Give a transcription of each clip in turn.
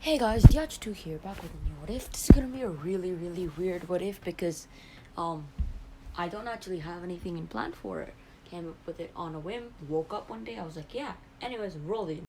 Hey guys, DH2 here, back with a new what if. This is gonna be a really, really weird what if because I don't actually have anything in plan for it. Came up with it on a whim, woke up one day, I was like, yeah. Anyways, rolling.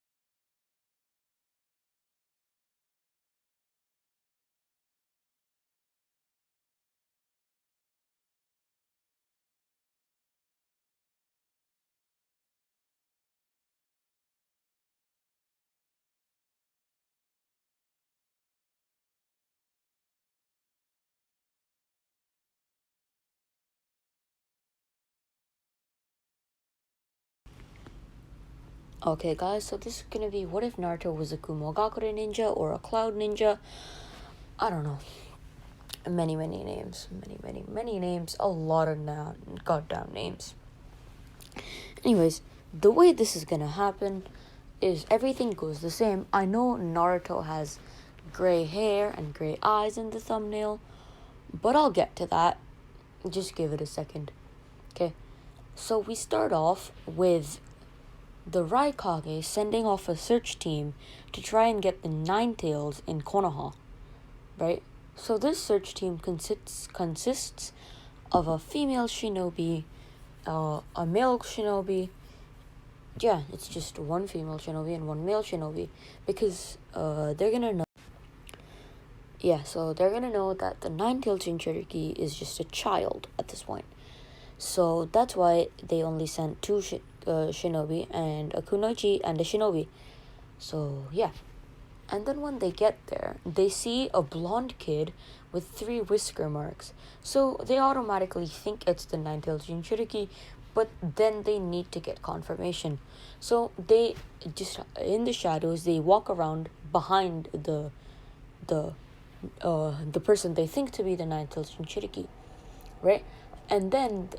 Okay guys, so this is gonna be what if Naruto was a Kumogakure ninja or a cloud ninja? I don't know. Many names. Many names. A lot of goddamn names. Anyways, the way this is gonna happen is everything goes the same. I know Naruto has gray hair and gray eyes in the thumbnail, but I'll get to that. Just give it a second. Okay, so we start off with the Raikage sending off a search team to try and get the Nine Tails in Konoha, right? So this search team consists of a female shinobi, a male shinobi. Yeah, it's just one female shinobi and one male shinobi because they're gonna know. Yeah, so they're gonna know that the Nine-Tailed Jinchuriki is just a child at this point. So that's why they only sent two shinobi and a kunoichi and a shinobi. So yeah. And then when they get there, they see a blonde kid with 3 whisker marks. So they automatically think it's the Nine-Tailed Jinchuriki, but then they need to get confirmation. So they just, in the shadows, they walk around behind the person they think to be the Nine-Tailed Jinchuriki, right? And then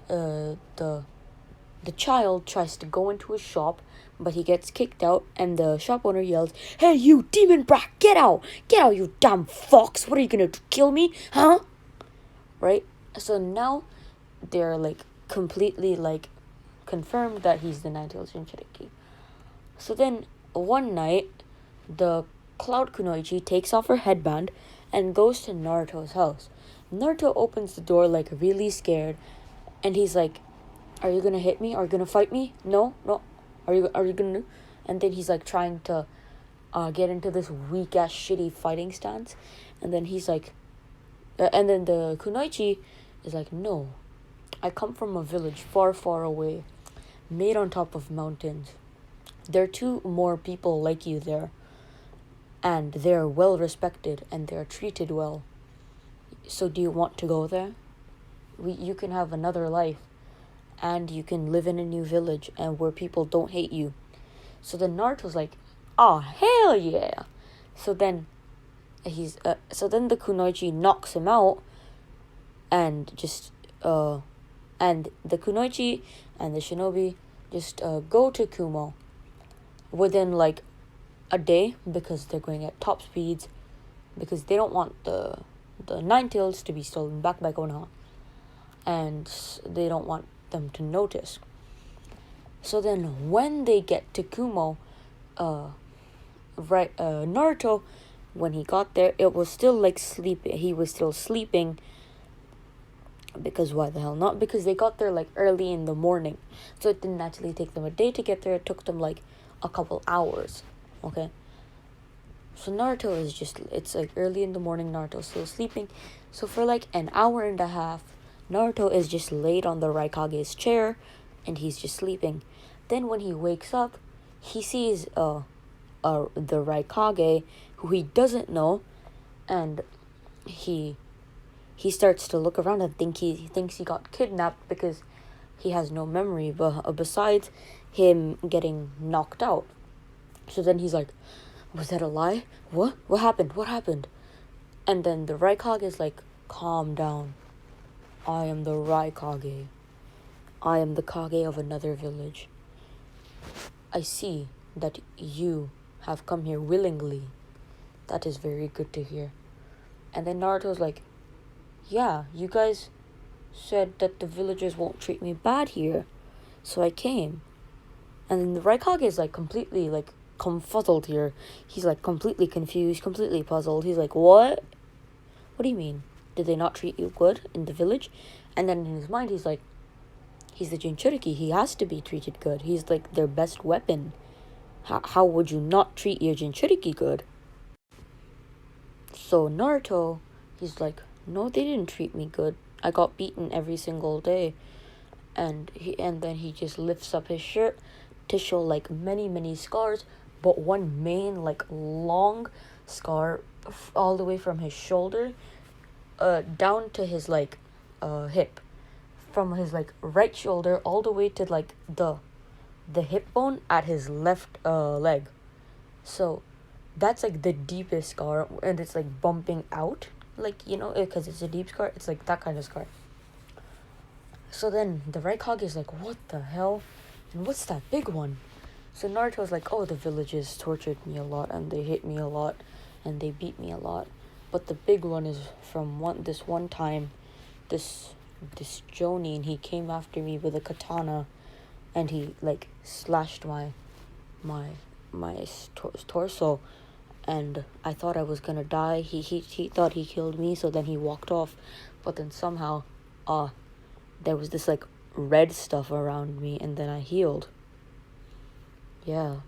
the child tries to go into a shop, but he gets kicked out, and the shop owner yells, "Hey, you demon brat, get out! Get out, you damn fox! What are you gonna do, kill me, huh?" Right? So now they're like completely like confirmed that he's the Nine-Tailed Jinchuriki. So then one night, the Cloud Kunoichi takes off her headband and goes to Naruto's house. Naruto opens the door like really scared, and he's like, "Are you gonna hit me? Are you gonna fight me? No. Are you gonna?" And then he's like trying to get into this weak ass shitty fighting stance, and then he's like, and then the Kunoichi is like, "No, I come from a village far away, made on top of mountains. There are 2 more people like you there, and they're well respected and they're treated well. So do you want to go there? You can have another life, and you can live in a new village and where people don't hate you." So then Naruto's like, "Oh hell yeah!" So then the Kunoichi knocks him out, and just and the Kunoichi and the Shinobi just go to Kumo within like a day, because they're going at top speeds, because they don't want the Nine Tails to be stolen back by Konoha, and they don't want them to notice. So then when they get to Kumo, Naruto, when he got there, it was still like sleeping. He was still sleeping, because why the hell not? Because they got there like early in the morning, so it didn't actually take them a day to get there. It took them like a couple hours. Okay. So Naruto is just, it's like early in the morning, Naruto's still sleeping. So for like an hour and a half, Naruto is just laid on the Raikage's chair, and he's just sleeping. Then when he wakes up, he sees the Raikage, who he doesn't know, and he starts to look around and he thinks he got kidnapped because he has no memory besides him getting knocked out. So then he's like, "Was that a lie? What happened?" And then the Raikage is like, "Calm down. I am the Raikage. I am the Kage of another village. I see that you have come here willingly. That is very good to hear." And then Naruto's like, "Yeah, you guys said that the villagers won't treat me bad here, so I came." And then the Raikage is like completely like confuzzled here. He's like completely confused, completely puzzled. He's like, what? What do you mean? Did they not treat you good in the village? And then in his mind, he's like, he's the Jinchuriki. He has to be treated good. He's like their best weapon. How would you not treat your Jinchuriki good? So Naruto, he's like, no, they didn't treat me good. I got beaten every single day. And then he just lifts up his shirt to show like many scars, but one main like long scar all the way from his shoulder down to his like hip, from his like right shoulder all the way to like the hip bone at his left leg. So that's like the deepest scar, and it's like bumping out, like, you know, because it's a deep scar. It's like that kind of scar. So then the Raikage is like, what the hell? And what's that big one? So Naruto's like, oh, the villagers tortured me a lot, and they hit me a lot, and they beat me a lot. But the big one is from this one time, this Jonin, he came after me with a katana, and he like slashed my torso, and I thought I was gonna die. He thought he killed me, so then he walked off. But then somehow, there was this like red stuff around me, and then I healed. Yeah.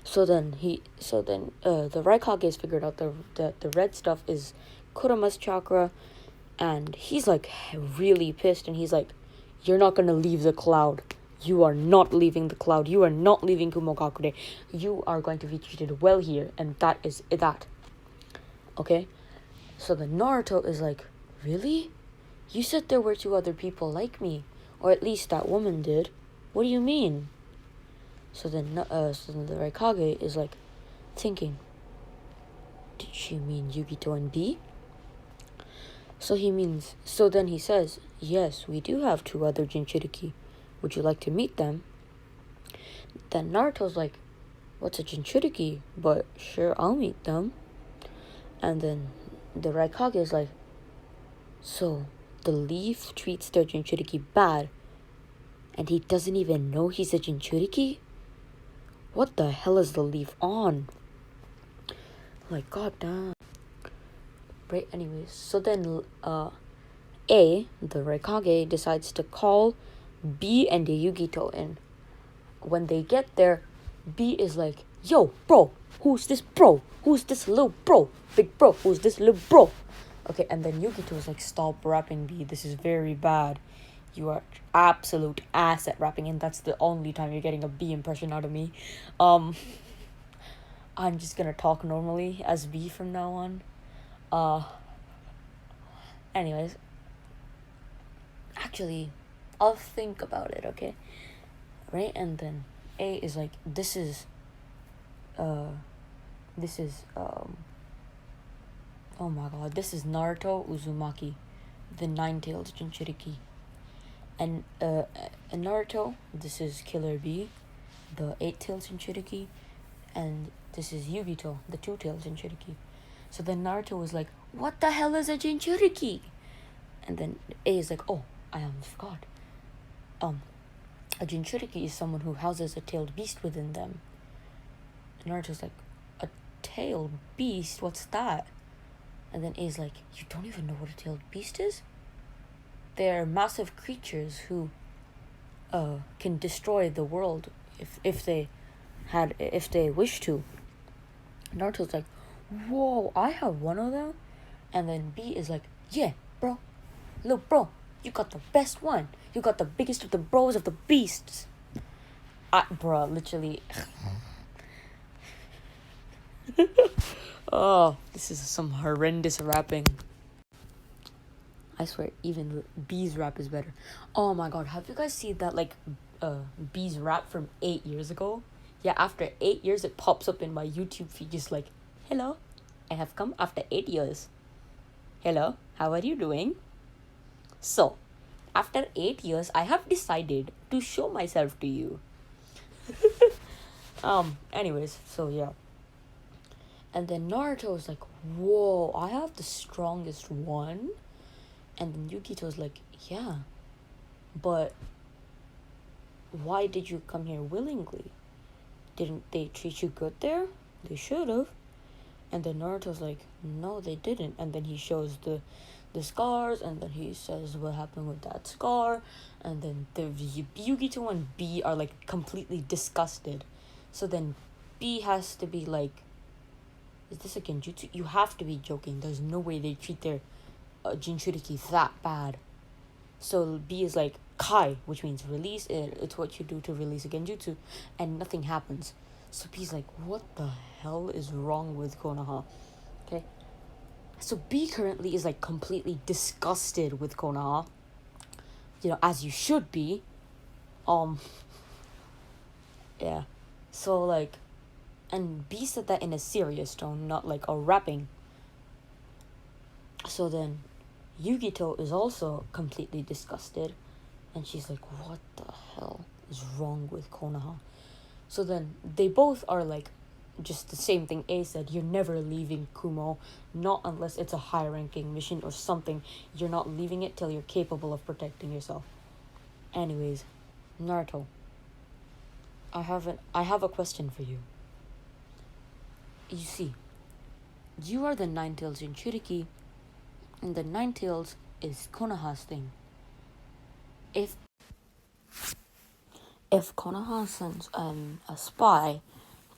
So then the Raikages figured out that the red stuff is Kurama's chakra, and he's like really pissed, and he's like, you're not gonna leave the cloud. You are not leaving the cloud. You are not leaving Kumogakure. You are going to be treated well here, and that is that. Okay? So the Naruto is like, really? You said there were 2 other people like me, or at least that woman did. What do you mean? So then the Raikage is like thinking, did she mean Yugito and B? So then he says, yes, we do have 2 other Jinchuriki. Would you like to meet them? Then Naruto's like, what's a Jinchuriki? But sure, I'll meet them. And then the Raikage is like, so the Leaf treats their Jinchuriki bad, and he doesn't even know he's a Jinchuriki? What the hell is the Leaf on? Like, goddamn. Right, anyways. So then, the Raikage decides to call B and Yugito in. When they get there, B is like, yo, bro, who's this bro? Who's this little bro? Big bro, who's this little bro? Okay, and then Yugito is like, stop rapping, B. This is very bad. You are absolute ass at rapping, and that's the only time you're getting a B impression out of me. I'm just gonna talk normally as B from now on. Anyways. Actually, I'll think about it, okay? Right? And then A is like, this is oh my god, this is Naruto Uzumaki, the 9-tailed Jinchuriki. And Naruto, this is Killer B, the 8-tailed Jinchuriki. And this is Yugito, the 2-tailed Jinchuriki. So then Naruto was like, what the hell is a Jinchuriki? And then A is like, oh, I almost forgot. A Jinchuriki is someone who houses a tailed beast within them. And Naruto's like, a tailed beast? What's that? And then A's like, you don't even know what a tailed beast is? They're massive creatures who can destroy the world if they wish to. Naruto's like, whoa, I have one of them? And then B is like, yeah, bro. Little bro, you got the best one. You got the biggest of the bros of the beasts. Bruh, literally. Oh, this is some horrendous rapping. I swear, even B's rap is better. Oh my god, have you guys seen that, like, B's rap from 8 years ago? Yeah, after 8 years, it pops up in my YouTube feed just like, hello, I have come after 8 years. Hello, how are you doing? So, after 8 years, I have decided to show myself to you. Anyways, so yeah. And then Naruto was like, whoa, I have the strongest one? And then Yugito's like, yeah, but why did you come here willingly? didn't they treat you good there? They should have. And then Naruto's like, no, they didn't. And then he shows the scars, and then he says what happened with that scar. And then the Yugito and B are like completely disgusted. So then B has to be like, is this a genjutsu? You have to be joking. There's no way they treat their Jinchuriki that bad. So B is like, Kai, which means release it. It's what you do to release a genjutsu. And nothing happens. So B's like, what the hell is wrong with Konoha? Okay. So B currently is like completely disgusted with Konoha. You know, as you should be. Yeah. So like, and B said that in a serious tone, not like a rapping. So then Yugito is also completely disgusted. And she's like, what the hell is wrong with Konoha? So then they both are like, just the same thing A said, you're never leaving Kumo, not unless it's a high ranking mission or something. You're not leaving it till you're capable of protecting yourself. Anyways, Naruto, I have a question for you. You see, you are the Nine-Tails Jinchuriki, and the Nine-Tails is Konoha's thing. If Konoha sends a spy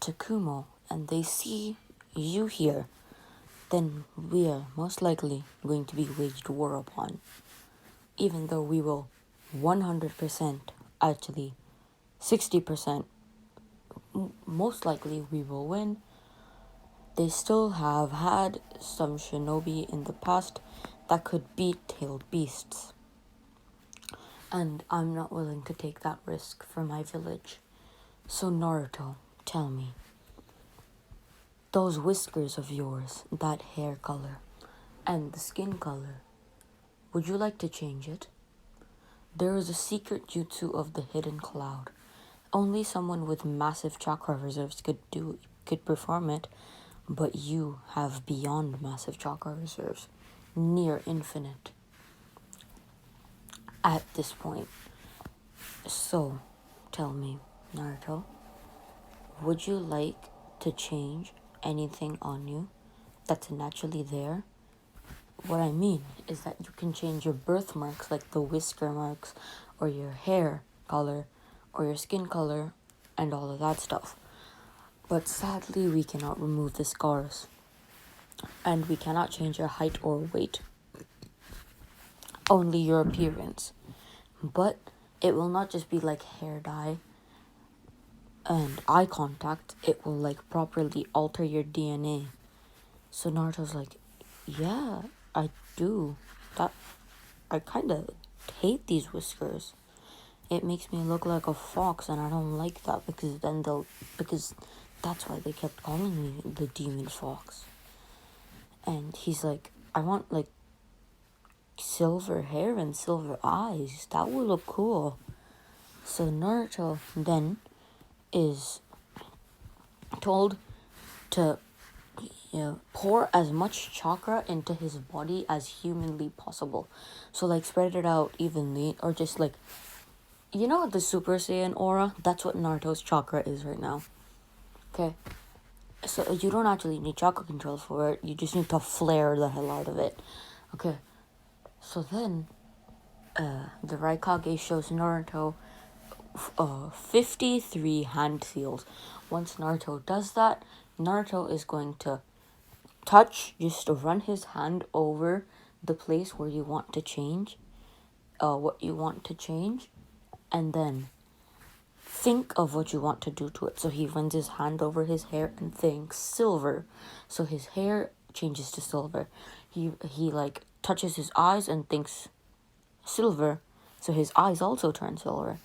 to Kumo and they see you here, then we are most likely going to be waged war upon. Even though we will 100%, actually 60%, most likely we will win. They still have had some shinobi in the past that could beat tailed beasts. And I'm not willing to take that risk for my village. So Naruto, tell me, those whiskers of yours, that hair color, and the skin color, would you like to change it? There is a secret jutsu of the hidden cloud. Only someone with massive chakra reserves could perform it, but you have beyond massive chakra reserves, near infinite. At this point. So, tell me, Naruto, would you like to change anything on you that's naturally there? What I mean is that you can change your birthmarks, like the whisker marks, or your hair color, or your skin color, and all of that stuff. But sadly, we cannot remove the scars. And we cannot change your height or weight. Only your appearance. But it will not just be like hair dye and eye contact. It will like properly alter your DNA. So Naruto's like, yeah, I do. That I kind of hate these whiskers. It makes me look like a fox, and I don't like that because that's why they kept calling me the demon fox. And he's like, I want like silver hair and silver eyes. That would look cool. So Naruto then is told to pour as much chakra into his body as humanly possible. So like spread it out evenly, or just like, you know the Super Saiyan aura? That's what Naruto's chakra is right now. Okay. So you don't actually need chakra control for it. You just need to flare the hell out of it. Okay. So then, the Raikage shows Naruto 53 hand seals. Once Naruto does that, Naruto is going to just to run his hand over the place where you want to change, what you want to change, and then think of what you want to do to it. So he runs his hand over his hair and thinks silver. So his hair changes to silver. He like touches his eyes and thinks silver. So his eyes also turn silver.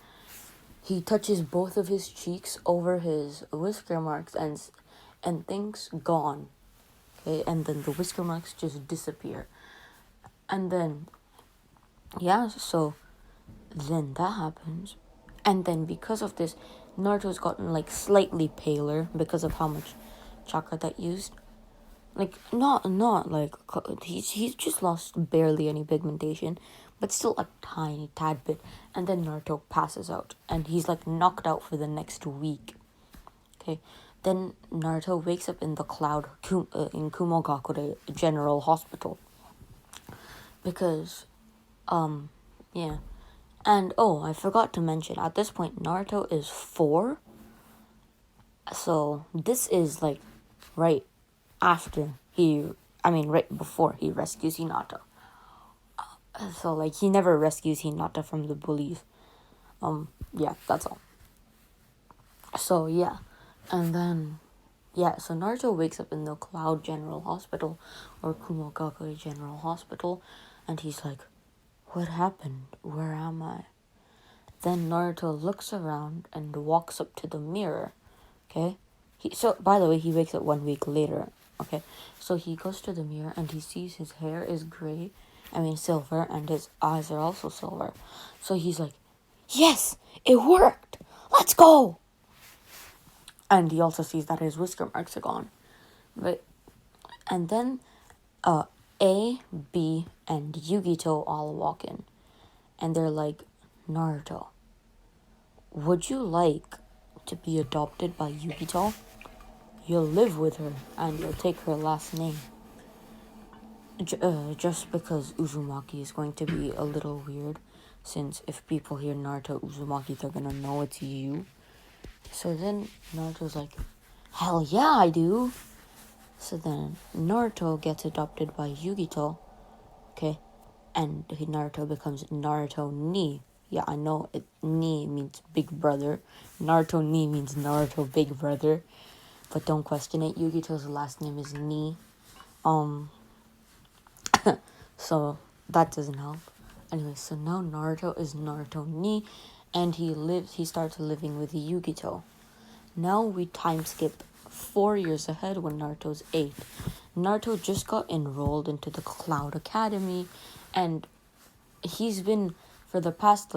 He touches both of his cheeks over his whisker marks and thinks gone. Okay, and then the whisker marks just disappear. And then, yeah, so then that happens. And then because of this, Naruto's gotten like slightly paler because of how much chakra that used. Like, not like, he's just lost barely any pigmentation, but still a tiny tad bit. And then Naruto passes out, and he's like knocked out for the next week. Okay, then Naruto wakes up in the cloud in Kumogakure General Hospital. Because, yeah. And, oh, I forgot to mention, at this point, Naruto is 4. So, this is, like, right right before he rescues Hinata. So, like, he never rescues Hinata from the bullies. Yeah, that's all. So, yeah. And then, yeah, so Naruto wakes up in the Cloud General Hospital, or Kumogakure General Hospital, and he's like, what happened? Where am I? Then Naruto looks around and walks up to the mirror, okay? So, by the way, he wakes up 1 week later, okay? So he goes to the mirror and he sees his hair is silver, and his eyes are also silver. So he's like, yes, it worked! Let's go! And he also sees that his whisker marks are gone. Right? And then A, B, and Yugito all walk in. And they're like, Naruto, would you like to be adopted by Yugito? You'll live with her, and you'll take her last name. Just because Uzumaki is going to be a little weird, since if people hear Naruto Uzumaki, they're gonna know it's you. So then Naruto's like, hell yeah, I do. So then Naruto gets adopted by Yugito, okay? And Naruto becomes Naruto Ni. Yeah, I know Ni means big brother. Naruto Ni means Naruto big brother. But don't question it. Yugito's last name is Ni. So that doesn't help. Anyway, so now Naruto is Naruto Ni, and he starts living with Yugito. Now we time skip 4 years ahead when Naruto's 8. Naruto just got enrolled into the Cloud Academy, and he's been, for the past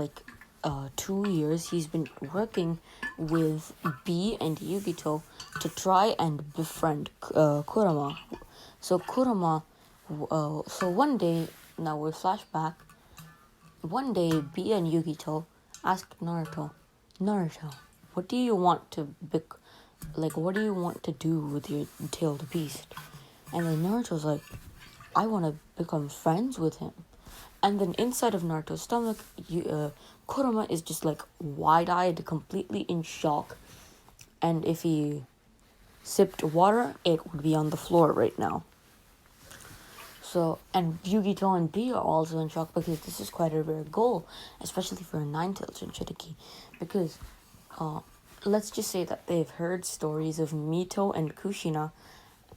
2 years, he's been working with B and Yugito to try and befriend Kurama. So so one day, now we flashback, one day B and Yugito asked Naruto, what do you want to what do you want to do with your tailed beast? And then Naruto's like, I want to become friends with him. And then inside of Naruto's stomach, Kurama is just wide-eyed, completely in shock. And if he sipped water, it would be on the floor right now. So, and Yugito and B are also in shock because this is quite a rare goal, especially for a Nine-Tailed Jinchuriki. Because, let's just say that they've heard stories of Mito and Kushina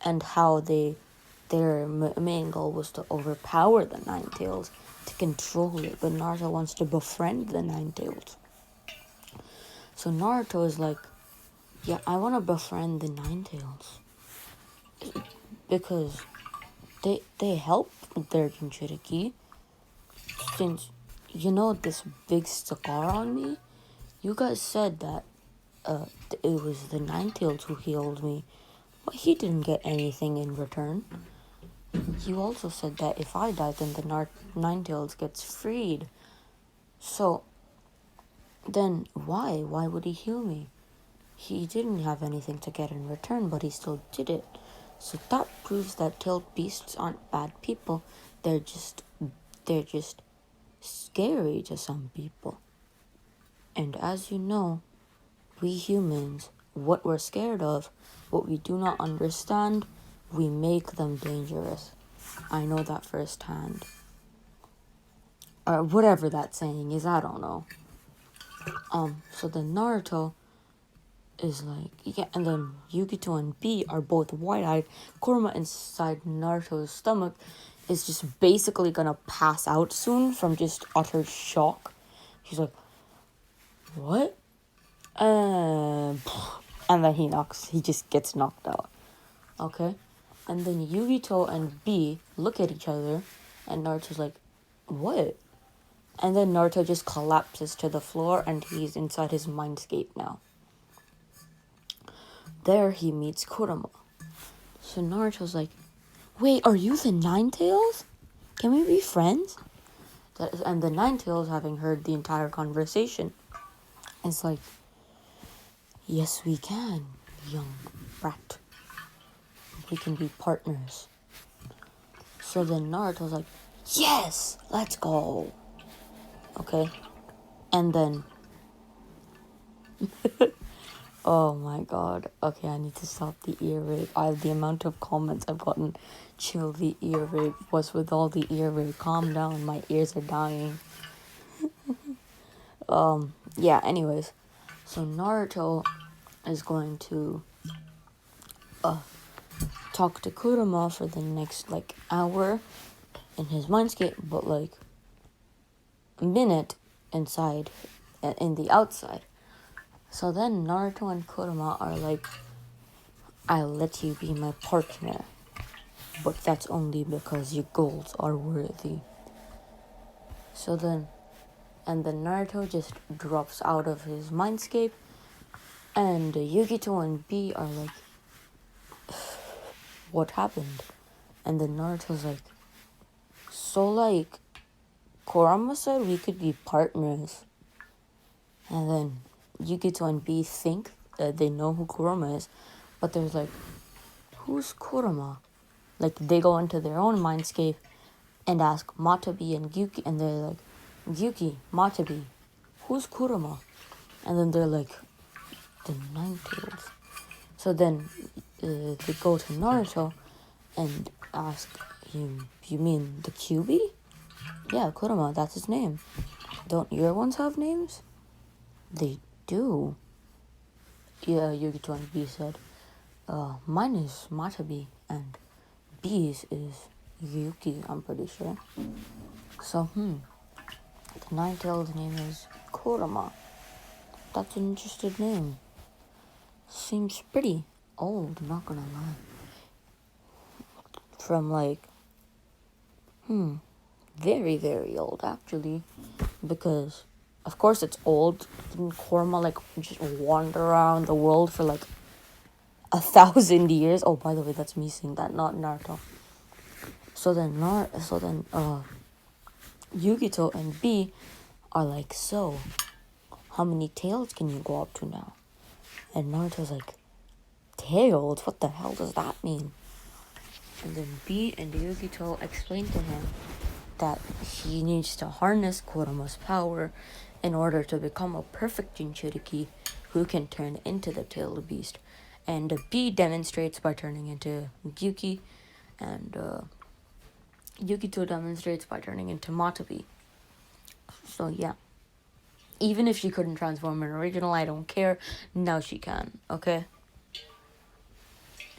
and how their main goal was to overpower the Nine-Tails, to control it, but Naruto wants to befriend the Nine-Tails. So Naruto is like, yeah, I want to befriend the Nine-Tails. Because they help their Jinchuriki. Since, this big scar on me, you guys said that it was the Nine-Tails who healed me, but he didn't get anything in return. You also said that if I die, then the Nine-Tails gets freed. So, then why? Why would he heal me? He didn't have anything to get in return, but he still did it. So that proves that tailed beasts aren't bad people. They're just scary to some people. And as you know, we humans, what we're scared of, what we do not understand, we make them dangerous. I know that firsthand. Or whatever that saying is, I don't know. So then Naruto is like, yeah, and then Yugito and B are both wide-eyed. Kurama inside Naruto's stomach is just basically gonna pass out soon from just utter shock. He's like, what? And then he just gets knocked out. Okay? And then Yugito and B look at each other, and Naruto's like, what? And then Naruto just collapses to the floor, and he's inside his mindscape now. There he meets Kurama. So Naruto's like, wait, are you the Nine-Tails? Can we be friends? And the Nine-Tails, having heard the entire conversation, is like, yes, we can. young brat. We can be partners. So then Naruto's like, yes, let's go. Okay. And then, oh my god. Okay, I need to stop the ear rape. The amount of comments I've gotten, chill the ear rape. What's with all the ear rape? Calm down, my ears are dying. Yeah, anyways. So Naruto is going to talk to Kurama for the next like hour in his mindscape, but like a minute inside in the outside. So then Naruto and Kurama are like, I'll let you be my partner, but that's only because your goals are worthy. So then, and then Naruto just drops out of his mindscape, and Yugito and B are like, what happened? And then Naruto's like, so like, Kurama said we could be partners. And then Yugito and B think that they know who Kurama is, but they're like, who's Kurama? Like, they go into their own mindscape and ask Matabi and Gyuki, and they're like, Gyuki, Matabi, who's Kurama? And then they're like, the Ninetales. So then they go to Naruto and ask him, you mean the QB? Yeah, Kurama, that's his name. Don't your ones have names? They do. Yeah, Yugito and B said, mine is Matabi and B's is Yuki, I'm pretty sure. So, the Ninetales name is Kurama. That's an interesting name. Seems pretty old, not gonna lie. From like, very, very old actually. Because, of course it's old. Didn't Kurama like just wander around the world for like 1,000 years? Oh, by the way, that's me saying that, not Naruto. So then Yugito and B are like, so, how many tails can you go up to now? And Naruto's like, tails? What the hell does that mean? And then B and Yugito explain to him that he needs to harness Kurama's power in order to become a perfect Jinchuriki who can turn into the tailed beast. And B demonstrates by turning into Gyuki, and Yugito demonstrates by turning into Matabi. So yeah. Even if she couldn't transform in original, I don't care. Now she can, okay?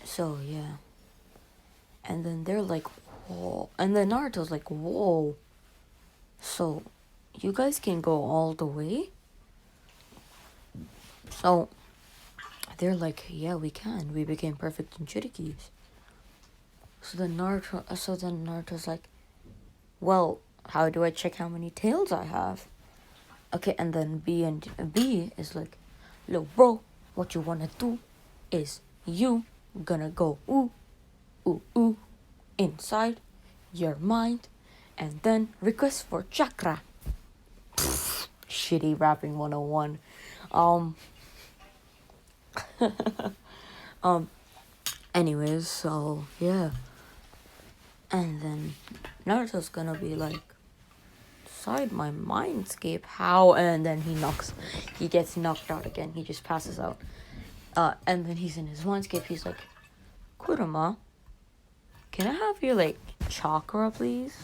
So yeah. And then they're like, whoa. And then Naruto's like, whoa. So, you guys can go all the way? So, they're like, yeah, we can. We became perfect Jinchurikis. So then Naruto's like, well, how do I check how many tails I have? Okay, and then B is like, look, bro, what you wanna do is you gonna go ooh inside your mind and then request for chakra. Shitty rapping 101. Anyways, so yeah. And then Naruto's gonna be like, inside my mindscape, how? And then he gets knocked out again. He just passes out. And then he's in his mindscape. He's like, Kurama, can I have your like chakra, please?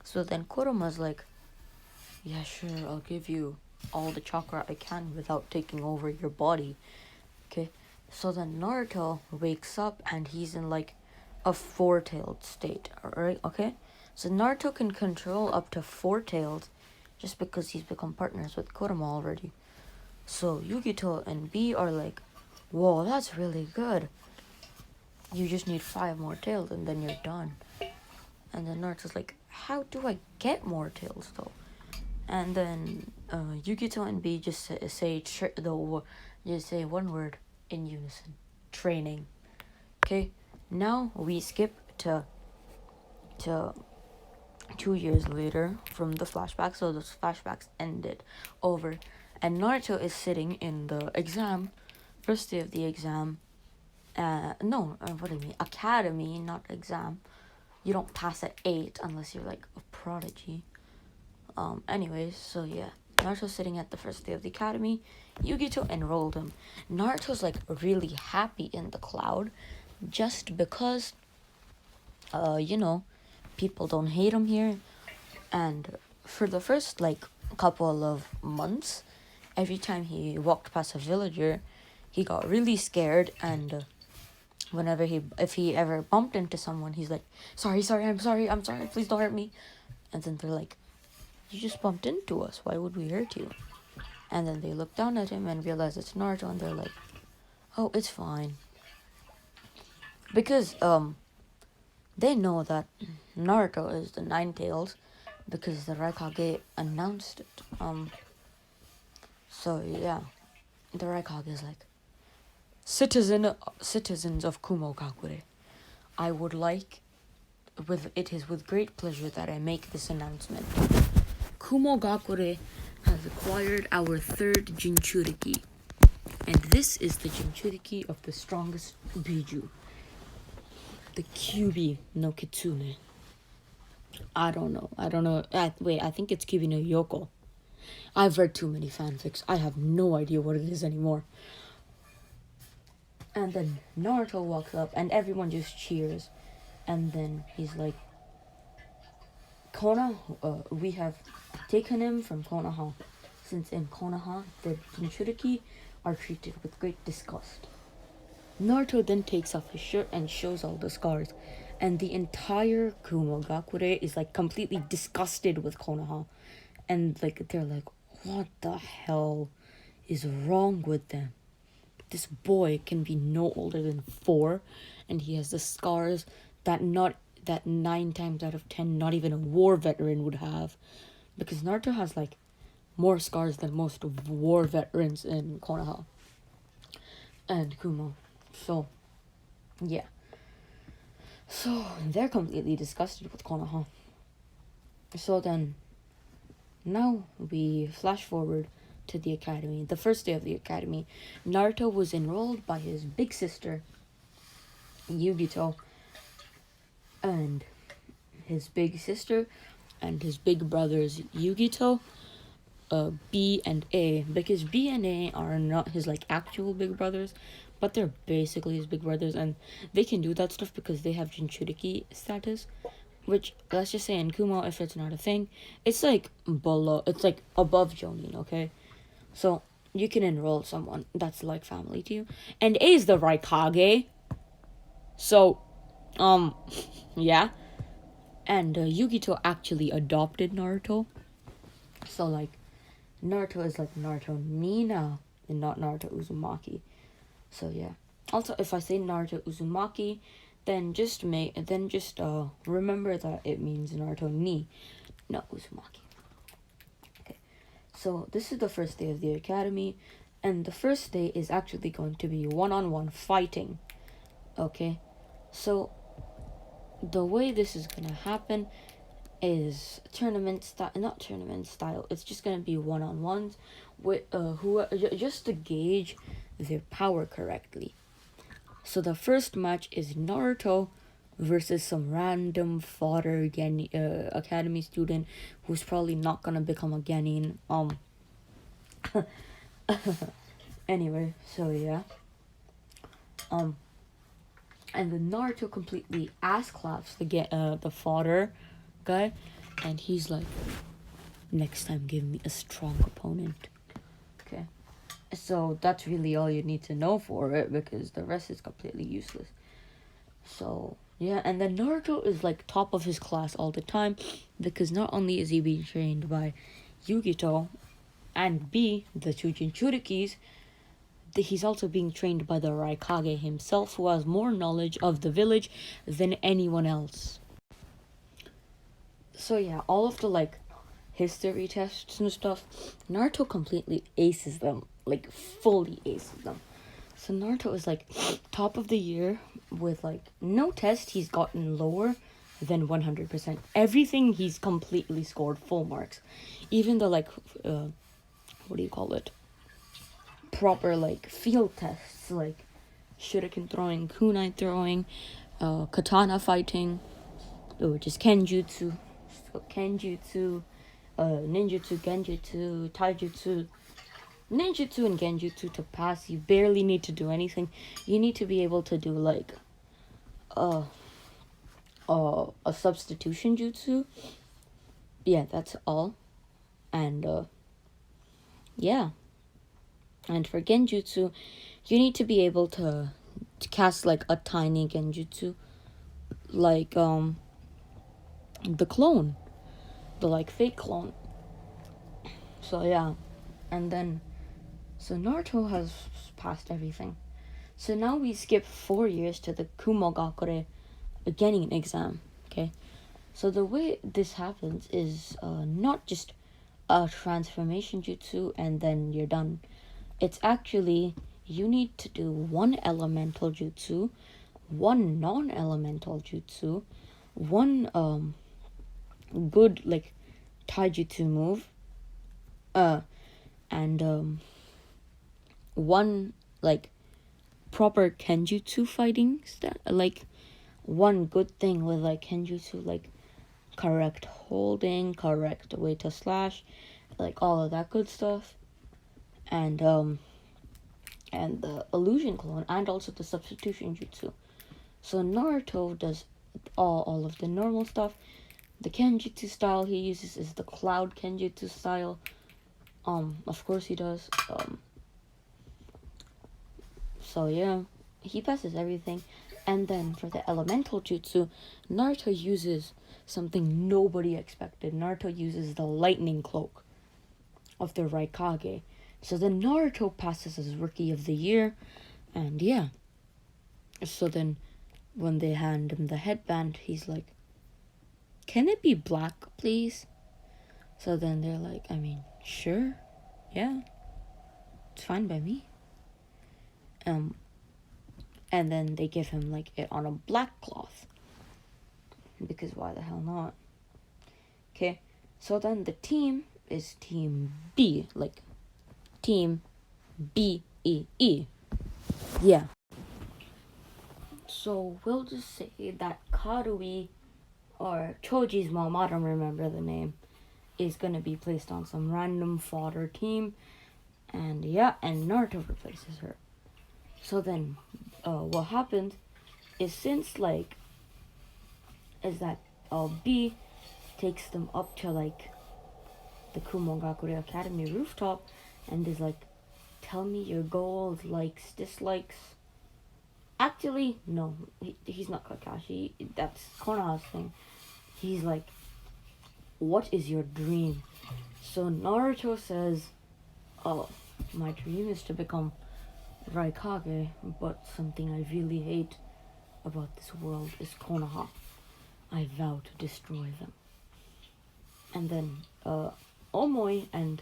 So then Kurama's like, yeah, sure, I'll give you all the chakra I can without taking over your body. Okay, so then Naruto wakes up and he's in like a four-tailed state, alright, okay? So Naruto can control up to 4 tails just because he's become partners with Kurama already. So Yugito and B are like, whoa, that's really good. You just need 5 more tails and then you're done. And then Naruto's like, how do I get more tails though? And then Yugito and B just say one word in unison: training. Okay, now we skip to 2 years later from the flashback. So those flashbacks ended over, and Naruto is sitting in the exam first day of the exam. No, what do you mean? Academy, not exam. You don't pass at 8 unless you're like a prodigy. Anyways, so yeah. Naruto's sitting at the first day of the academy. Yugito enrolled him. Naruto's like really happy in the cloud just because, people don't hate him here. And for the first like couple of months, every time he walked past a villager, he got really scared, and if he ever bumped into someone, he's like, sorry, I'm sorry, please don't hurt me. And then they're like, you just bumped into us, why would we hurt you? And then they look down at him and realize it's Naruto, and they're like, oh, it's fine. Because they know that Naruto is the Nine Tails because the Raikage announced it. So yeah, the Raikage is like, citizens of Kumogakure, I would like, it is with great pleasure that I make this announcement. Kumogakure has acquired our third Jinchuriki, and this is the Jinchuriki of the strongest Biju, the Kyubi no Kitsune. I don't know. I think it's Kyubi no Yoko. I've read too many fanfics. I have no idea what it is anymore. And then Naruto walks up and everyone just cheers. And then he's like, we have taken him from Konoha, since in Konoha the Jinchuriki are treated with great disgust. Naruto then takes off his shirt and shows all the scars, and the entire Kumogakure is like completely disgusted with Konoha, and like they're like, what the hell is wrong with them? This boy can be no older than 4, and he has the scars that 9 times out of 10 not even a war veteran would have, because Naruto has like more scars than most war veterans in Konoha and Kumo. So yeah, so they're completely disgusted with Konoha. So then now we flash forward to the academy. The first day of the academy, Naruto was enrolled by his big sister Yugito, and his big sister and his big brothers Yugito, B and A, because B and A are not his like actual big brothers, but they're basically his big brothers, and they can do that stuff because they have Jinchuriki status, which, let's just say in Kumo, if it's not a thing, it's like below, it's like above Jonin, okay? So you can enroll someone that's like family to you, and A is the Raikage, so yeah. And Yugito actually adopted Naruto, so like Naruto is like Naruto Nina and not Naruto Uzumaki. So yeah. Also, if I say Naruto Uzumaki, then just remember that it means Naruto Ni, not Uzumaki. Okay. So this is the first day of the academy, and the first day is actually going to be one-on-one fighting. Okay. So the way this is gonna happen is not tournament style. It's just gonna be one-on-ones with just to gauge their power correctly. So the first match is Naruto versus some random fodder academy student who's probably not gonna become a Genin. Anyway, so yeah. And then Naruto completely ass claps the fodder guy, and he's like, next time give me a strong opponent. Okay. So that's really all you need to know for it, because the rest is completely useless. So yeah, and then Naruto is like top of his class all the time, because not only is he being trained by Yugito and B, the two Jinchurikis, he's also being trained by the Raikage himself, who has more knowledge of the village than anyone else. So yeah, all of the like history tests and stuff, Naruto completely aces them, like fully aces them. So Naruto is like top of the year with like no test he's gotten lower than 100%. Everything he's completely scored full marks. Even the like what do you call it? proper like field tests, like shuriken throwing, kunai throwing, katana fighting, which is kenjutsu, ninjutsu, genjutsu, taijutsu. Ninjutsu and genjutsu to pass, you barely need to do anything. You need to be able to do like a substitution jutsu. Yeah, that's all. And yeah. And for genjutsu, you need to be able to cast like a tiny genjutsu, like the clone, the like fake clone. So yeah, and then so Naruto has passed everything. So now we skip 4 years to the Kumogakure beginning exam. Okay, so the way this happens is not just a transformation jutsu and then you're done. It's actually, you need to do one elemental jutsu, one non-elemental jutsu, one good like taijutsu move, and one like proper kenjutsu fighting like one good thing with like kenjutsu, like correct holding, correct way to slash, like all of that good stuff, and the illusion clone, and also the substitution jutsu. So Naruto does all of the normal stuff. The kenjutsu style he uses is the cloud kenjutsu style. Of course he does. So yeah, he passes everything. And then for the elemental jutsu, Naruto uses something nobody expected. Naruto uses the lightning cloak of the Raikage. So then Naruto passes as Rookie of the Year. And yeah. So then when they hand him the headband, he's like, "Can it be black, please?" So then they're like, I mean, sure. Yeah. It's fine by me. And then they give him like it on a black cloth, because why the hell not? Okay, so then the team is Team B, like Team B-E-E. Yeah. So we'll just say that Karui, or Choji's mom, I don't remember the name, is gonna be placed on some random fodder team, and yeah, and Naruto replaces her. So then, what happened is, since like, is that B takes them up to like the Kumogakure Academy rooftop and is like, "Tell me your goals, likes, dislikes." Actually, no, he's not Kakashi. That's Konoha's thing. He's like, "What is your dream?" So Naruto says, "Oh, my dream is to become Raikage, but something I really hate about this world is Konoha. I vow to destroy them." And then Omoi and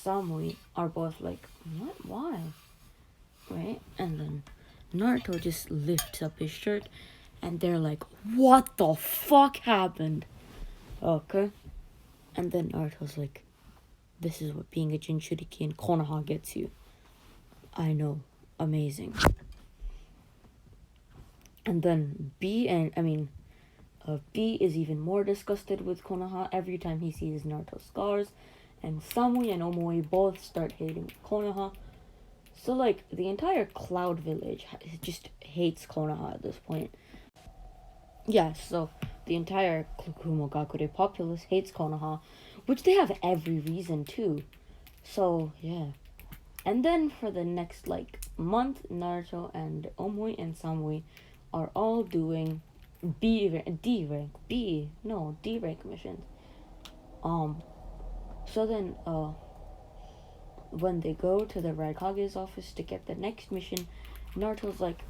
Samui are both like, "What? Why?" Right? And then Naruto just lifts up his shirt and they're like, "What the fuck happened?" Okay. And then Naruto's like, "This is what being a Jinchuriki in Konoha gets you." I know. Amazing. And then B is even more disgusted with Konoha every time he sees Naruto's scars. And Samui and Omoi both start hating Konoha. So, like, the entire Cloud Village just hates Konoha at this point. Yeah, so the entire Kumogakure populace hates Konoha, which they have every reason to. So, yeah. And then for the next, like, month, Naruto and Omoi and Samui are all doing D rank missions. So then, when they go to the Raikage's office to get the next mission, Naruto's like,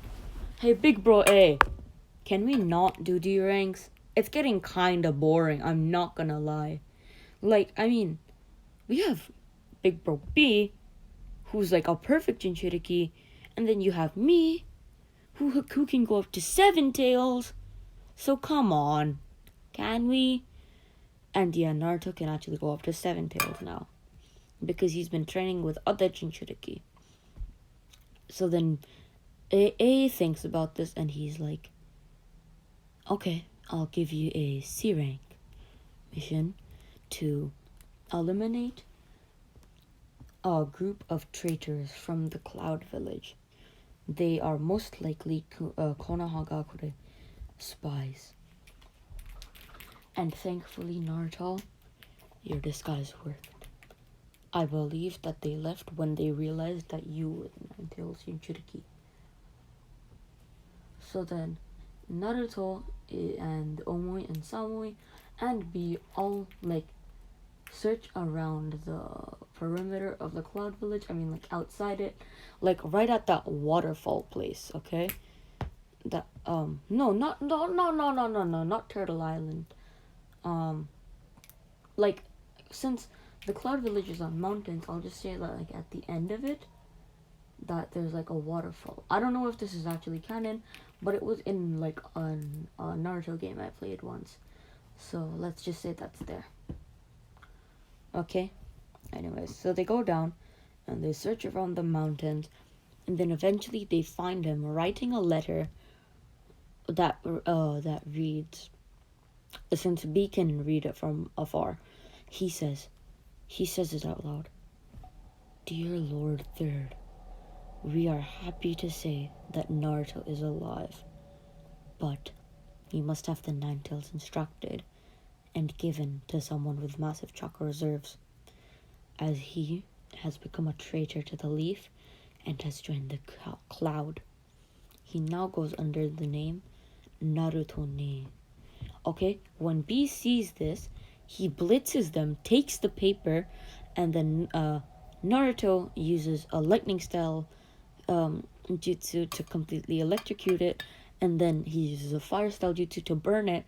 "Hey, big bro A, can we not do D ranks? It's getting kinda boring, I'm not gonna lie. Like, I mean, we have big bro B, who's like a perfect Jinchuriki, and then you have me, who can go up to 7 tails. So come on, can we?" And yeah, Naruto can actually go up to 7 tails now, because he's been training with other Jinchuriki. So then A thinks about this and he's like, okay, I'll give you a C rank mission to eliminate a group of traitors from the Cloud Village. They are most likely Kumogakure spies. And thankfully, Naruto, your disguise worked. I believe that they left when they realized that you were the Nine-Tailed Jinchuriki. So then, Naruto and Omoi and Samui and B all like search around the perimeter of the Cloud Village. I mean, like outside it, like right at that waterfall place. Okay, that not Turtle Island. Like since the Cloud Village is on mountains, I'll just say that like at the end of it, that there's like a waterfall. I don't know if this is actually canon, but it was in like a Naruto game I played once. So let's just say that's there. Okay? Anyways, so they go down and they search around the mountains, and then eventually they find him writing a letter that reads, since B can read it from afar, he says it out loud. Dear Lord Third, we are happy to say that Naruto is alive, but he must have the Nine Tails instructed and given to someone with massive chakra reserves, as he has become a traitor to the Leaf and has joined the Cloud. He now goes under the name Naruto Ne. Okay, when B sees this, he blitzes them, takes the paper, and then Naruto uses a lightning style jutsu to completely electrocute it, and then he uses a fire style jutsu to burn it,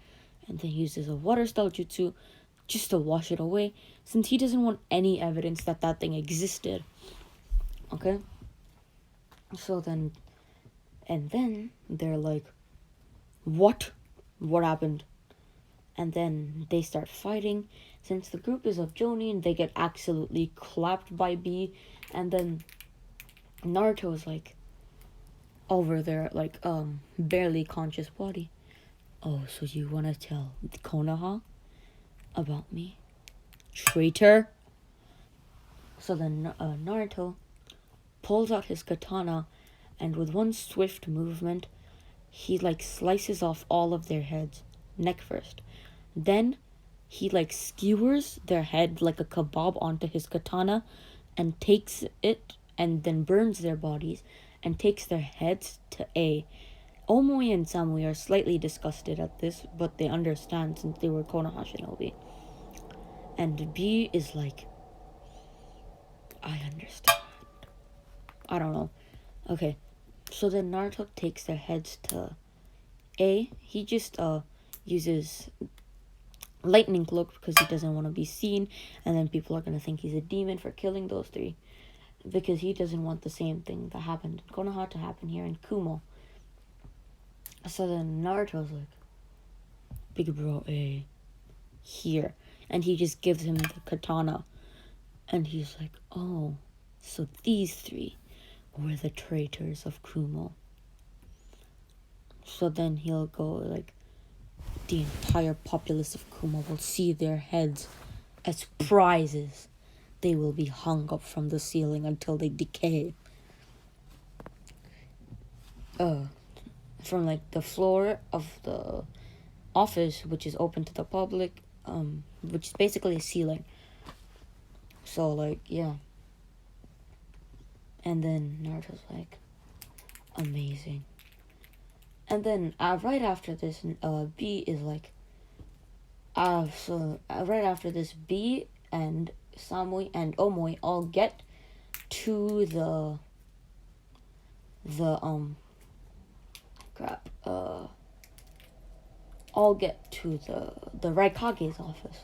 and then he uses a water style jutsu just to wash it away, since he doesn't want any evidence that that thing existed. Okay? So then, and then they're like, what? What happened? And then they start fighting. Since the group is of Jonin, they get absolutely clapped by B, and then Naruto is like over there, like barely conscious body. Oh, so you want to tell Konoha about me? Traitor! So then Naruto pulls out his katana, and with one swift movement, he like slices off all of their heads, neck first. Then he like skewers their head like a kebab onto his katana and takes it, and then burns their bodies and takes their heads to A. Omoi and Samui are slightly disgusted at this, but they understand since they were Konoha Shinobi. And B is like, I understand. I don't know. Okay, so then Naruto takes their heads to A. He just uses lightning cloak because he doesn't want to be seen, and then people are going to think he's a demon for killing those three, because he doesn't want the same thing that happened in Konoha to happen here in Kumo. So then Naruto's like, big bro A, here, and he just gives him the katana, and he's like, oh, so these three were the traitors of Kumo. So then he'll go like, the entire populace of Kumo will see their heads as prizes. They will be hung up from the ceiling until they decay. From like the floor of the office, which is open to the public, which is basically a ceiling. So like, yeah. And then Naruto's like, amazing. And then right after this, B is like, right after this, B and Samui and Omoi all get to all get to the Raikage's office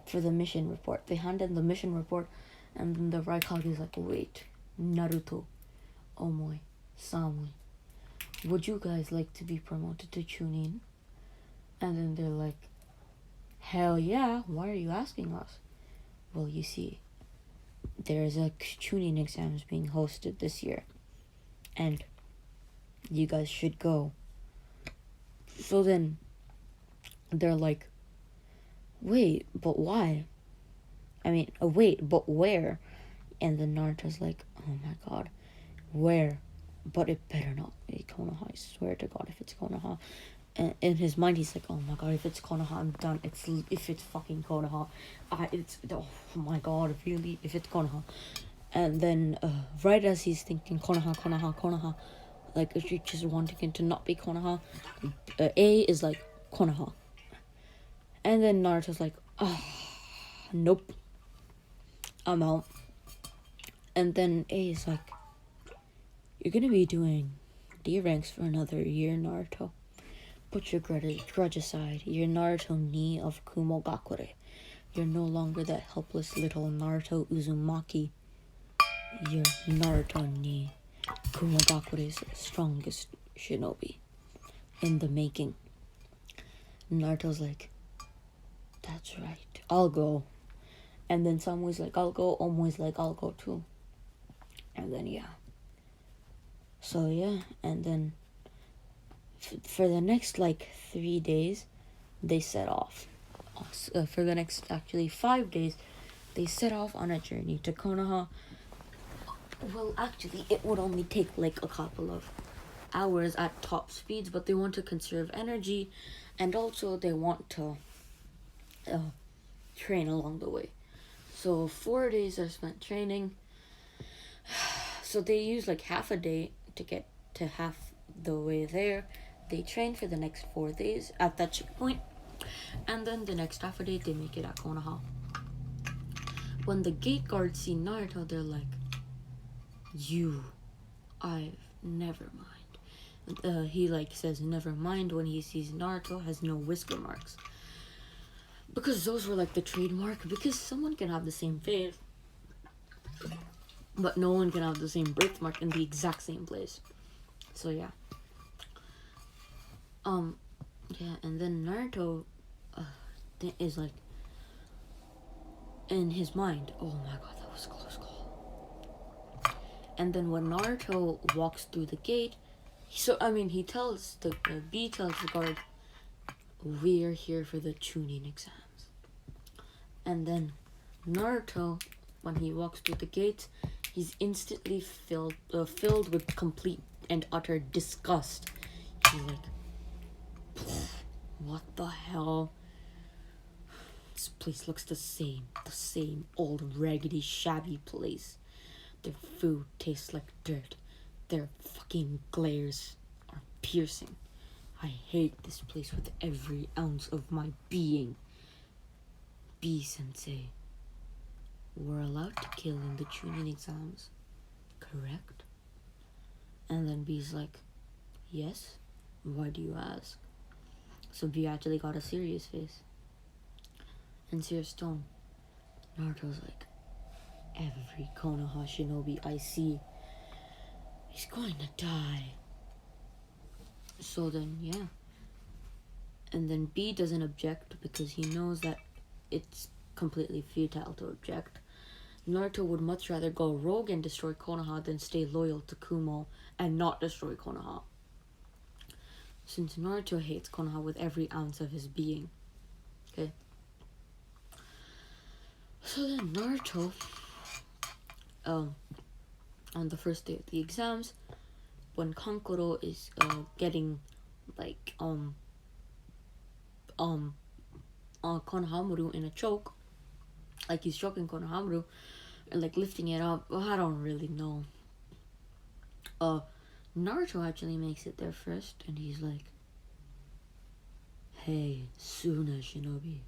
for the mission report. They hand in the mission report, and then the Raikage is like, wait, Naruto, Omoi, Samui, would you guys like to be promoted to Chunin? And then they're like, hell yeah, why are you asking us? Well, you see, there's a Chunin exams being hosted this year. and you guys should go. So then they're like, wait, but why? Wait, but where? And then Naruto's like, oh my god, where? But it better not be Konoha, I swear to god, if it's Konoha. And in his mind, he's like, oh my god, if it's Konoha, I'm done. If it's fucking Konoha, oh my god, really, if it's Konoha. And then, right as he's thinking, Konoha, like, if you're just wanting it to not be Konoha, A is like, Konoha. And then Naruto's like, nope, I'm out. And then A is like, you're gonna be doing D ranks for another year, Naruto. Put your grudge aside. You're Naruto Ni of Kumogakure. You're no longer that helpless little Naruto Uzumaki. You're Naruto Ni, Kumogakure's strongest shinobi in the making. Naruto's like, that's right, I'll go. And then Samui's like, I'll go. Omoi's like, I'll go too. And then, yeah. So, yeah. And then for the next, 3 days, they set off. For the next, 5 days, they set off on a journey to Konoha. Well, actually, it would only take, a couple of hours at top speeds, but they want to conserve energy, and also they want to train along the way. So 4 days are spent training. So they use half a day to get to half the way there. They train for the next 4 days at that checkpoint, and then the next half a day they make it at Konoha. When the gate guards see Naruto, they're like, never mind. He says never mind when he sees Naruto has no whisker marks, because those were the trademark, because someone can have the same face but no one can have the same birthmark in the exact same place. So yeah. Yeah, and then Naruto is in his mind, oh my god, that was a close call. And then when Naruto walks through the gate, he tells B tells the guard, we're here for the Chunin exams. And then Naruto, when he walks through the gates, he's instantly filled with complete and utter disgust. He's like, what the hell? This place looks the same old raggedy shabby place. Their food tastes like dirt. Their fucking glares are piercing. I hate this place with every ounce of my being. B-sensei, we're allowed to kill in the Chunin exams, correct? And then B's like, yes? Why do you ask? So B actually got a serious face and serious tone. Naruto's like, every Konoha shinobi I see, he's going to die. So then, yeah. And then B doesn't object because he knows that it's completely futile to object. Naruto would much rather go rogue and destroy Konoha than stay loyal to Kumo and not destroy Konoha, since Naruto hates Konoha with every ounce of his being. Okay. So then Naruto, on the first day of the exams, when Kankuro is getting Konohamaru in a choke, he's choking Konohamaru and lifting it up. Well, I don't really know. Naruto actually makes it there first, and he's like, hey, Suna Shinobi,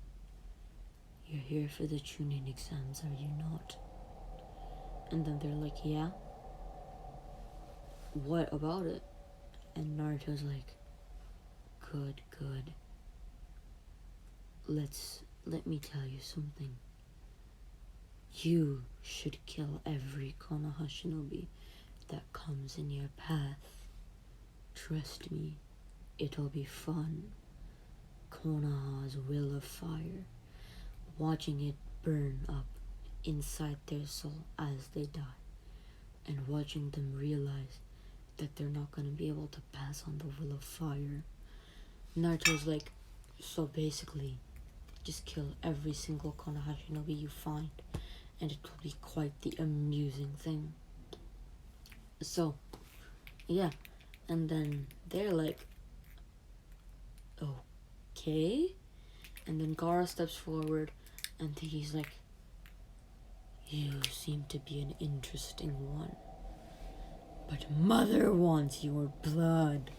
you're here for the Chunin exams, are you not? And then they're like, yeah. What about it? And Naruto's like, good. Let me tell you something. You should kill every Konoha shinobi that comes in your path. Trust me, it'll be fun. Konoha's will of fire, watching it burn up inside their soul as they die, and watching them realize that they're not gonna be able to pass on the will of fire. Naruto's like, so basically, just kill every single Konoha Shinobi you find, and it will be quite the amusing thing. So, yeah, and then they're like, okay, and then Gaara steps forward, and he's like, you seem to be an interesting one, but Mother wants your blood.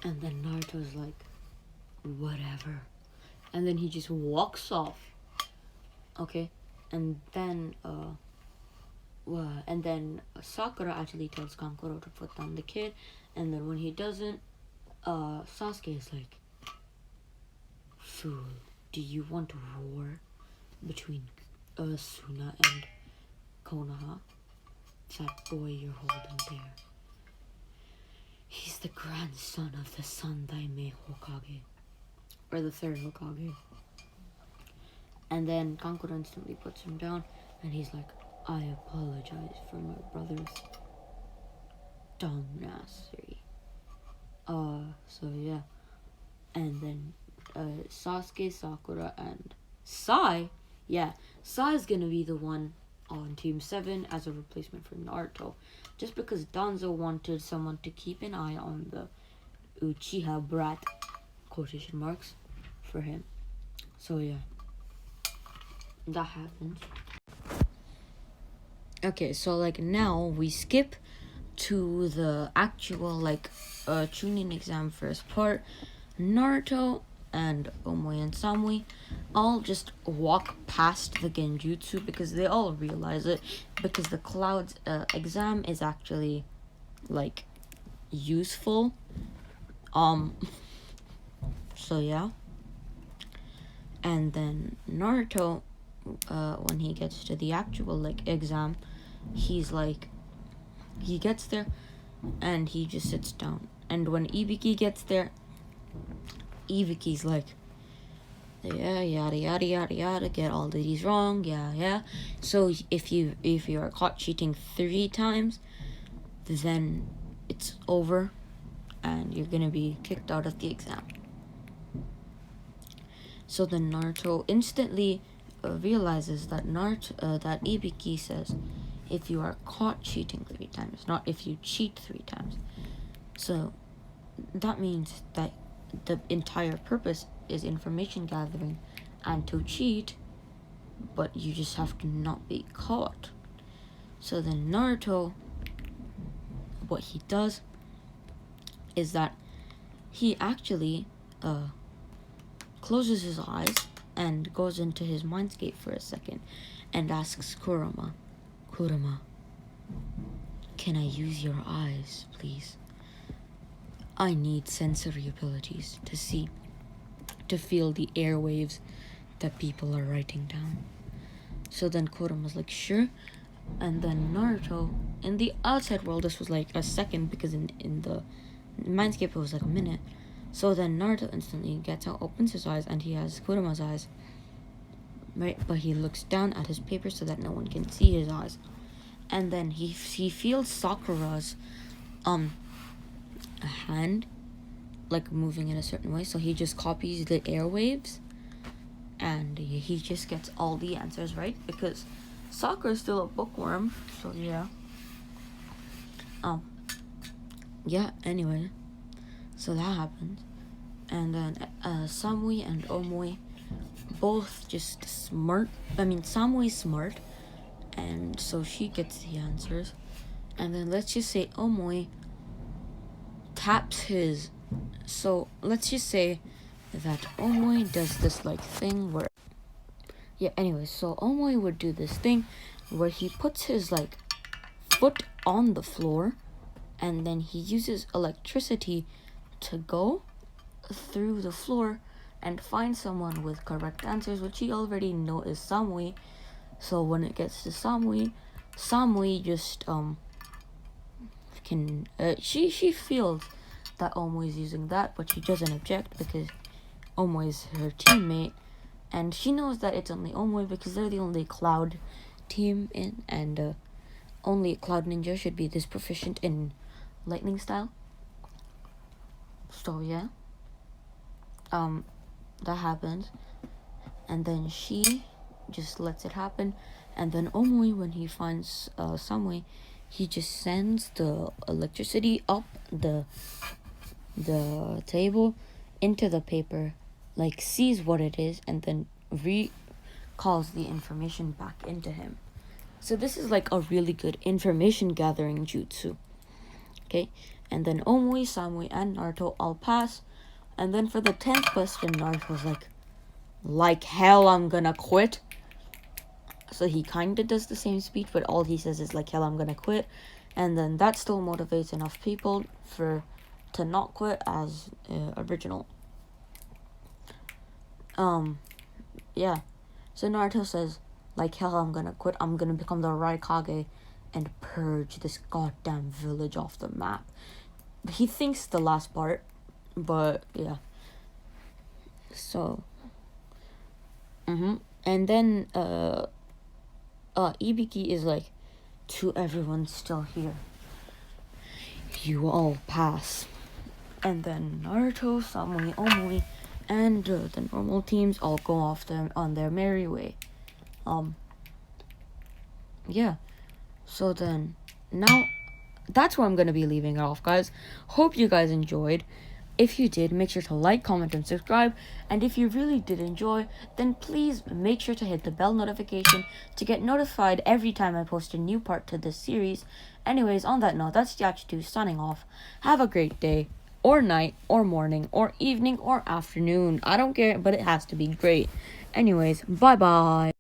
And then Naruto's like, whatever. And then he just walks off. Okay? And then, Sakura actually tells Kankuro to put down the kid. And then when he doesn't, Sasuke is like, fool, do you want war between Suna and Konoha? That boy you're holding there. He's the grandson of the Sun Daime Hokage. Or the third Hokage. And then Kankuro instantly puts him down. And he's like, I apologize for my brother's dumbassery. So yeah. And then Sasuke, Sakura, and Sai. Yeah, Sai's gonna be the one on Team 7 as a replacement for Naruto. Just because Danzo wanted someone to keep an eye on the Uchiha brat, quotation marks, for him. So yeah, that happened. Okay, so like now we skip to the actual Chunin exam first part. Naruto and Omoi and Samui all just walk past the Genjutsu because they all realize it, because the Cloud's exam is actually like useful. So yeah. And then Naruto, when he gets to the actual exam, he's like, he gets there and he just sits down. And when Ibiki gets there, Ibiki's like, yeah, yada yada yada yada, get all of these wrong, yeah. So if you are caught cheating 3 times, then it's over and you're gonna be kicked out of the exam. So then Naruto instantly realizes that that Ibiki says, if you are caught cheating 3 times, not if you cheat 3 times. So that means that the entire purpose is information gathering and to cheat, but you just have to not be caught. So then Naruto, what he does is that he actually closes his eyes and goes into his mindscape for a second and asks Kurama, can I use your eyes, please? I need sensory abilities to see, to feel the airwaves that people are writing down. So then Kurama's like, sure. And then Naruto, in the outside world, this was like a second, because in the mindscape it was like a minute. So then Naruto instantly gets out, opens his eyes, and he has Kurama's eyes, right? But he looks down at his paper so that no one can see his eyes. And then he feels Sakura's hand moving in a certain way, so he just copies the airwaves and he just gets all the answers right, because Sakura's still a bookworm. So yeah, anyway, so that happens. And then Samui and Omoi both just smart. Samui's smart, and so she gets the answers. And then let's just say Omoi taps his. So let's just say that Omoi does this thing where, so Omoi would do this thing where he puts his foot on the floor, and then he uses electricity to go through the floor and find someone with correct answers, which he already know is Samui. So when it gets to Samui just she feels that Omoi is using that, but she doesn't object because Omoi is her teammate, and she knows that it's only Omoi because they're the only Cloud team in, and only a Cloud Ninja should be this proficient in lightning style. So yeah, that happens, and then she just lets it happen, and then Omui, when he finds some way, he just sends the electricity up the table into the paper, like sees what it is, and then recalls the information back into him. So this is like a really good information gathering jutsu. Okay, and then Omui, Samui, and Naruto all pass. And then for the 10th question, Naruto's like hell, I'm gonna quit. So he kind of does the same speech, but all he says is like hell, I'm gonna quit. And then that still motivates enough people to not quit as original. Yeah. So Naruto says, like hell, I'm gonna quit. I'm gonna become the Raikage and purge this goddamn village off the map. He thinks the last part, but yeah. So, and then Ibiki is like, to everyone still here, you all pass. And then Naruto, Samui, Omui, and the normal teams all go off on their merry way. Yeah. So then, now, that's where I'm going to be leaving it off, guys. Hope you guys enjoyed. If you did, make sure to like, comment, and subscribe. And if you really did enjoy, then please make sure to hit the bell notification to get notified every time I post a new part to this series. Anyways, on that note, that's Yachitu signing off. Have a great day, or night, or morning, or evening, or afternoon. I don't care, but it has to be great. Anyways, bye-bye.